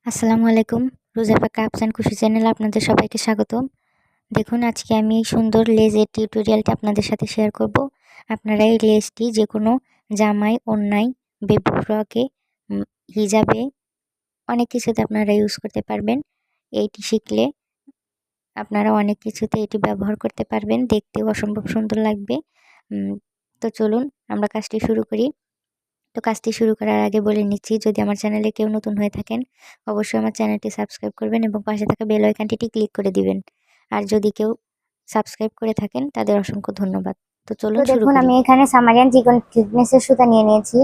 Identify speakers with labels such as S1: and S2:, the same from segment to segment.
S1: আসসালামু আলাইকুম। রোজা পাকা কাপস অ্যান্ড কুশি চ্যানেলে আপনাদের সবাইকে স্বাগতম। দেখুন আজকে আমি এই সুন্দর লেজের টিউটোরিয়ালটি আপনাদের সাথে শেয়ার করব। আপনারা এই লেজটি যে কোনো জামায়, ওড়নায়, বেবি ফ্রকে, হিজাবে অনেক কিছুতে আপনারা ইউজ করতে পারবেন। এইটি শিখলে আপনারা অনেক কিছুতে এটি ব্যবহার করতে পারবেন, দেখতেও অসম্ভব সুন্দর লাগবে। তো চলুন আমরা কাজটি শুরু করি। তো কাজটি শুরু করার আগে বলে নিচ্ছি, যদি আমার চ্যানেলে কেউ নতুন হয়ে থাকেন অবশ্যই আমার চ্যানেলটি সাবস্ক্রাইব করবেন এবং পাশে থাকা বেল আইকনটি ক্লিক করে দিবেন। আর যদি কেউ সাবস্ক্রাইব করে থাকেন তাদের অসংখ্য ধন্যবাদ। তো
S2: তো
S1: চলুন শুরু
S2: দেখুন
S1: করি।
S2: আমি এখানে সামারিয়ান চিকন থিকনেসের সুতা নিয়ে নিয়েছি।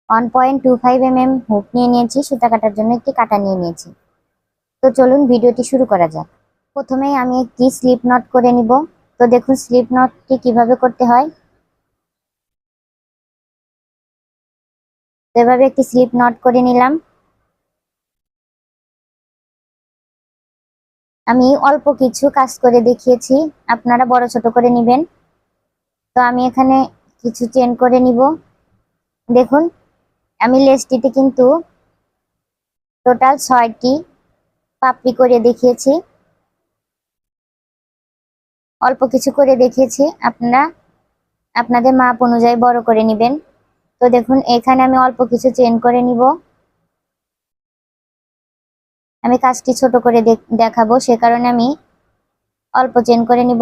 S2: 1.25 হুক নিয়ে নিয়েছি। সুতা কাটার জন্য একটি কাটা নিয়ে নিয়েছি। তো চলুন ভিডিওটি শুরু করা যাক। প্রথমেই আমি একটি স্লিপ নট করে নিব। তো দেখুন স্লিপ নটটি কিভাবে করতে হয়। তো এভাবে একটি স্লিপ নট করে নিলাম। আমি অল্প কিছু কাজ করে দেখিয়েছি, আপনারা বড় ছোট করে নেবেন। তো আমি এখানে কিছু চেন করে নিব। দেখুন আমি লেসটিতে কিন্তু টোটাল 6টি পাপড়ি করে দেখিয়েছি, অল্প কিছু করে দেখিয়েছি। আপনারা আপনাদের মাপ অনুযায়ী বড় করে নেবেন। তো দেখুন এখানে আমি অল্প কিছু চেন করে নিব। আমি কাজটি ছোট করে দেখাবো, সে কারণে আমি অল্প চেন করে নিব।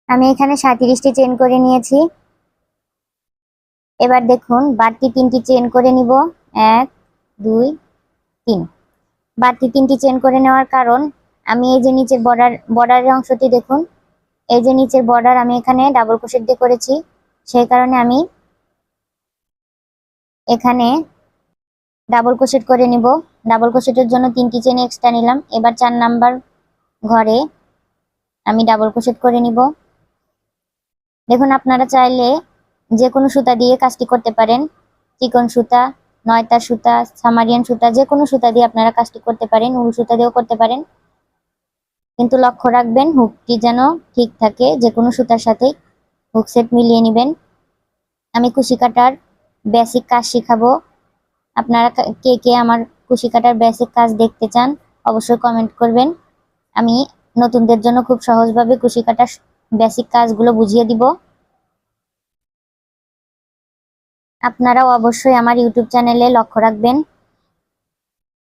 S2: আমি এখানে 37টি চেন করে নিয়েছি। এবার দেখুন বাড়তি 3টি চেন করে নিব। 1 2 3। বাড়তি 3টি চেন করে নেওয়ার কারণ, আমি এই যে নিচের বর্ডারের অংশটি দেখুন, এই যে নিচের বর্ডার আমি এখানে ডাবল ক্রোশেট দিয়ে করেছি, সেই কারণে আমি এখানে ডাবল ক্রোশেট করে নিব। ডাবল ক্রোশেটের জন্য 3টি চেন এক্সট্রা নিলাম। এবার 4 নাম্বার ঘরে আমি ডাবল ক্রোশেট করে নিব। দেখুন আপনারা চাইলে যে কোনো সুতা দিয়ে কাজটি করতে পারেন। চিকন সুতা, নয়তার সুতা, সামারিয়ান সুতা, যে কোনো সুতা দিয়ে আপনারা কাজটি করতে পারেন। উল সুতা দিয়েও করতে পারেন, কিন্তু লক্ষ্য রাখবেন হুকটি যেন ঠিক থাকে। যে কোনো সুতার সাথে হুক সেট মিলিয়ে নেবেন। আমি কুশি কাটার বেসিক কাজ শিখাবো। আপনারা কে কে আমার কুশি কাটার বেসিক কাজ দেখতে চান অবশ্যই কমেন্ট করবেন। আমি নতুনদের জন্য খুব সহজভাবে কুশি কাটার বেসিক কাজগুলো বুঝিয়ে দিব। আপনারাও অবশ্যই আমার ইউটিউব চ্যানেলে লক্ষ্য রাখবেন।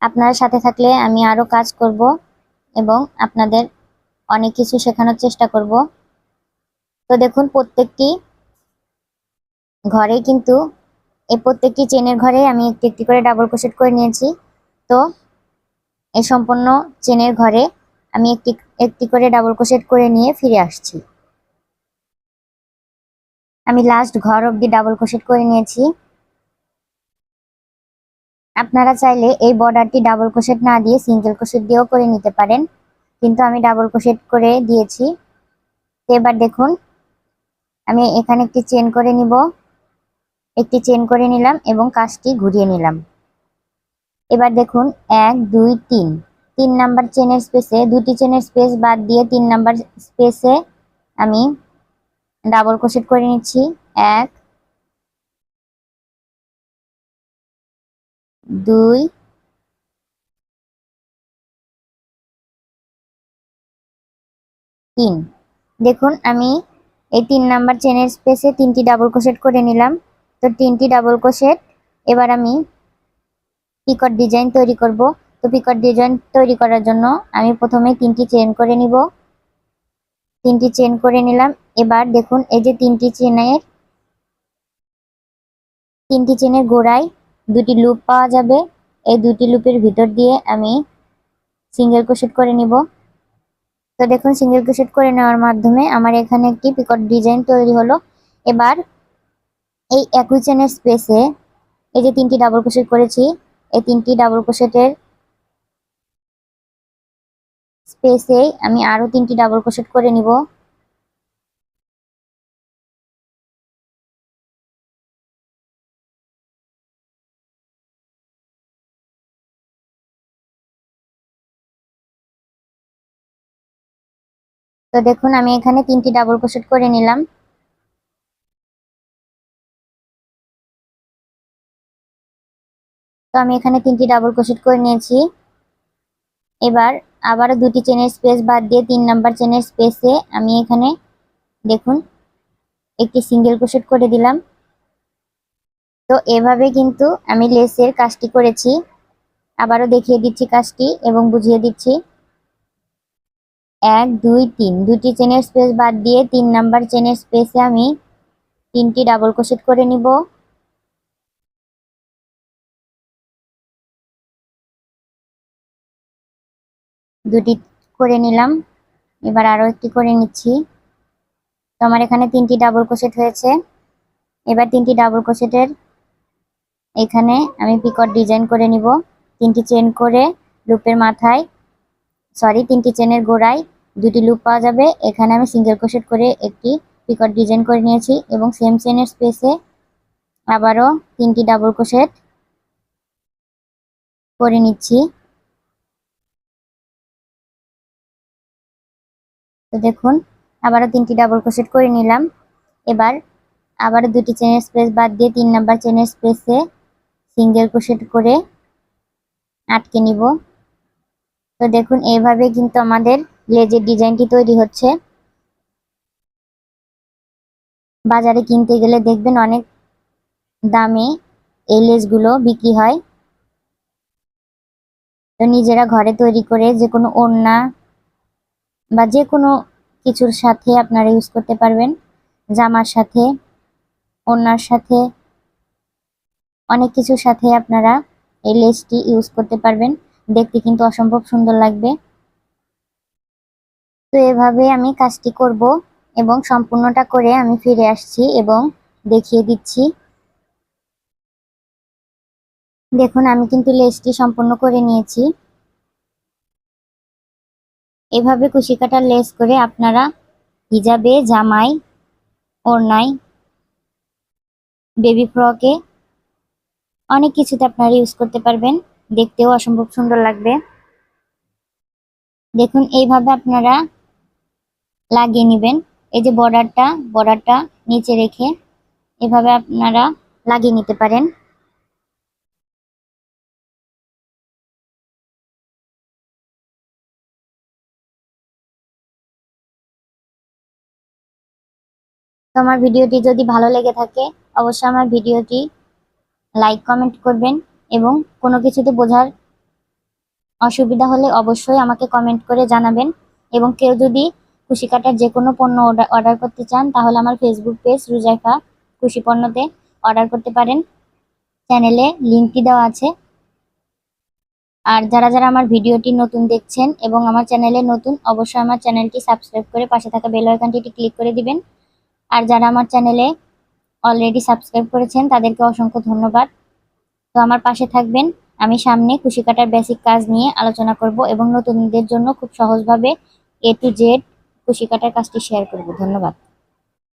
S2: আপনারা সাথে থাকলে আমি আরো কাজ করব এবং আপনাদের অনেক কিছু শেখানোর চেষ্টা করব। তো দেখুন প্রত্যেকটি ঘরে কিন্তু এই প্রত্যেকটি চেনের ঘরে আমি একটি একটি করে ডাবল ক্রোশেট করে নিয়েছি। তো এই সম্পূর্ণ চেনের ঘরে আমি একটি একটি করে ডাবল ক্রোশেট করে নিয়ে ফিরে আসছি। আমি লাস্ট ঘর অবধি ডাবল ক্রোশেট করে নিয়েছি। আপনারা চাইলে এই বর্ডারটি ডাবল ক্রোশেট না দিয়ে সিঙ্গেল ক্রোশেট দিয়েও করে নিতে পারেন, কিন্তু আমি ডাবল ক্রোশেট করে দিয়েছি। তো এবার দেখুন আমি এখানে একটি চেন করে নিব। একটি চেন করে নিলাম এবং কাজটি ঘুরিয়ে নিলাম। এবার দেখুন 1 2 3 3 নাম্বার চেনের স্পেসে, দুটি চেনের স্পেস বাদ দিয়ে 3 নাম্বার স্পেসে আমি ডাবল ক্রোশেট করে নিচ্ছি। 1 2 3। দেখুন আমি এই 3 নাম্বার চেনের স্পেসে 3টি ডাবল ক্রোশেট করে নিলাম। তো 3টি ডাবল ক্রোশেট, এবার আমি পিকট ডিজাইন তৈরি করব। তো পিকট ডিজাইন তৈরি করার জন্য আমি প্রথমে 3টি চেন করে নিব। 3টি চেন করে নিলাম। এবার দেখুন এই যে 3টি চেনের গোড়ায় দুটি লুপ পাওয়া যাবে। এই দুটি লুপের ভিতর দিয়ে আমি সিঙ্গেল ক্রোশেট করে নিব। তো দেখুন সিঙ্গেল ক্রোশেট করে নেওয়ার মাধ্যমে আমার এখানে একটি পিকট ডিজাইন তৈরি হলো। এবার এই একই চেনের স্পেসে এই যে 3টি ডাবল ক্রোশেট করেছি, এই 3টি ডাবল ক্রোশেটের স্পেসে আমি আরো 3টি ডাবল ক্রোশেট করে নিব। তো দেখুন আমি এখানে 3টি ডাবল ক্রোশেট করে নিলাম। তো আমি এখানে 3টি ডাবল ক্রোশেট করে নিয়েছি। এবার আবারও 2টি চেনের স্পেস বাদ দিয়ে 3 নাম্বার চেনের স্পেসে আমি এখানে দেখুন একটি সিঙ্গেল ক্রোশেট করে দিলাম। তো এভাবে কিন্তু আমি লেসের কাজটি করেছি। আবারও দেখিয়ে দিচ্ছি কাজটি এবং বুঝিয়ে দিচ্ছি। 1 2 3 2টি চেনের স্পেস বাদ দিয়ে 3 নাম্বার চেনের স্পেসে আমি 3টি ডাবল ক্রোশেট করে নিব। দুটি করে নিলাম, এবার আরো একটি করে নিচ্ছি। তো আমার এখানে 3টি ডাবল ক্রোশেট হয়েছে। এবার 3টি ডাবল ক্রোশেটের এখানে আমি পিকট ডিজাইন করে নিব। 3টি চেন করে লুপের মাথায় 3টি চেনের গোড়ায় 2টি লুপ পাওয়া যাবে। এখানে আমি সিঙ্গেল ক্রোশেট করে একটি পিকট ডিজাইন করে নিয়েছি এবং সেম চেনের স্পেসে আবারও 3টি ডাবল ক্রোশেট করে নিচ্ছি। তো দেখুন আবারও 3টি ডাবল ক্রোশেট করে নিলাম। এবার আবারও 2টি চেনের স্পেস বাদ দিয়ে 3 নাম্বার চেনের স্পেসে সিঙ্গেল ক্রোশেট করে আটকে নিব। তো দেখুন এইভাবে কিন্তু আমাদের লেজের ডিজাইনটি তৈরি হচ্ছে। বাজারে কিনতে গেলে দেখবেন অনেক দামে এই লেসগুলো বিক্রি হয়। তো নিজেরা ঘরে তৈরি করে যে কোনো ওড়না বা যে কোনো কিছুর সাথে আপনারা ইউজ করতে পারবেন। জামার সাথে, ওড়নার সাথে, অনেক কিছুর সাথে আপনারা এই লেসটি ইউজ করতে পারবেন। দেখতে কিন্তু অসম্ভব সুন্দর লাগবে। তো এভাবে আমি কাজটি করব এবং সম্পূর্ণটা করে আমি ফিরে আসছি এবং দেখিয়ে দিচ্ছি। দেখুন আমি কিন্তু লেসটি সম্পূর্ণ করে নিয়েছি। এভাবে কুশি কাটার লেস করে আপনারা হিজাবে, জামায়, ওড়নায়, বেবি ফ্রকে অনেক কিছুতে আপনারা ইউজ করতে পারবেন। দেখতেও অসম্ভব সুন্দর লাগবে। দেখুন এইভাবে আপনারা লাগিয়ে নেবেন। এই যে বর্ডারটা নিচে রেখে এভাবে আপনারা লাগিয়ে নিতে পারেন। তো আমার ভিডিওটি যদি ভালো লেগে থাকে অবশ্যই আমার ভিডিওটি লাইক কমেন্ট করবেন এবং কোনো কিছুতে বোঝার অসুবিধা হলে অবশ্যই আমাকে কমেন্ট করে জানাবেন। এবং কেউ যদি কুশি কাটার যে কোনো পণ্য অর্ডার করতে চান তাহলে আমার ফেসবুক পেজ রুজাইফা কুশি পণ্যতে অর্ডার করতে পারেন। চ্যানেলে লিঙ্কটি দেওয়া আছে। আর যারা যারা আমার ভিডিওটি নতুন দেখছেন এবং আমার চ্যানেলে নতুন অবশ্যই আমার চ্যানেলটি সাবস্ক্রাইব করে পাশে থাকা বেল আইকনটি ক্লিক করে দিবেন। আর যারা আমার চ্যানেলে অলরেডি সাবস্ক্রাইব করেছেন তাদেরকে অসংখ্য ধন্যবাদ। তো আমার পাশে থাকবেন। আমি সামনে কুশি কাটার বেসিক কাজ নিয়ে আলোচনা করব এবং নতুনদের জন্য খুব সহজভাবে A to Z কুশি কাটার কাজটি শেয়ার করব। ধন্যবাদ।